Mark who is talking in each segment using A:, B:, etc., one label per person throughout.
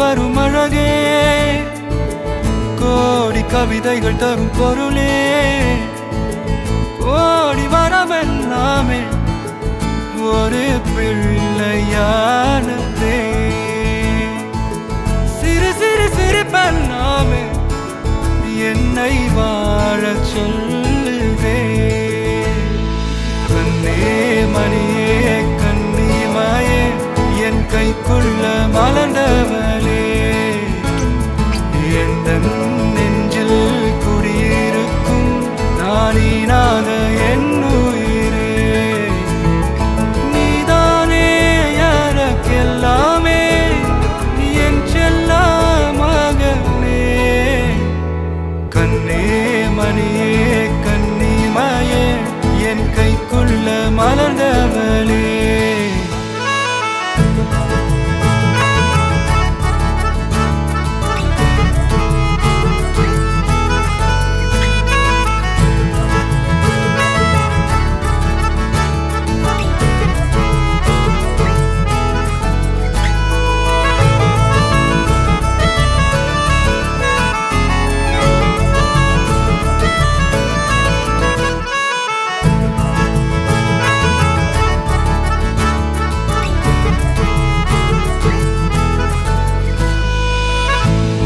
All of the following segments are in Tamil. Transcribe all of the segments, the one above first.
A: வரும் அழகே, கோடி கவிதைகள் தரும் பொருளே, கோடி வரமெல்லாமே ஒரு பிள்ளையானதே. சிறு சிறு சிரிப்பெல்லாமே என்னை வாழச் சொல்லுதே. கண்ணே மணியே கண்ணிமாயே என் கைக்குள்ள மலர்ந்தவளே, எந்த நெஞ்சில் குடியிருக்கும் நானீனாக என் உயிரே. நீதானே எனக்கெல்லாமே என் செல்ல மகனே. கண்ணே மணியே கண்ணிமாயே என் கைக்குள்ள மலர்ந்தவளே.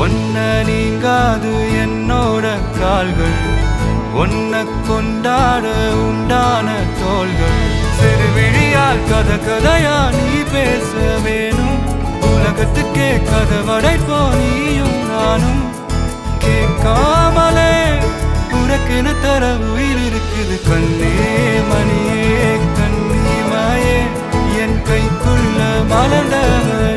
A: ஒன்ன நீங்காது என்னோட கால்கள், ஒன்ன கொண்டாட உண்டான தோள்கள். சிறு விழியால் கதை கதையா நீ பேச வேணும், உலகத்துக்கே கதவடைப்போ நீயும் நானும். கேட்காமலே உனக்கென தர உயிர் இருக்குது. கண்ணே மணியே கண்ணிமாயே என் கைக்குள்ள மலர்ந்தவளே.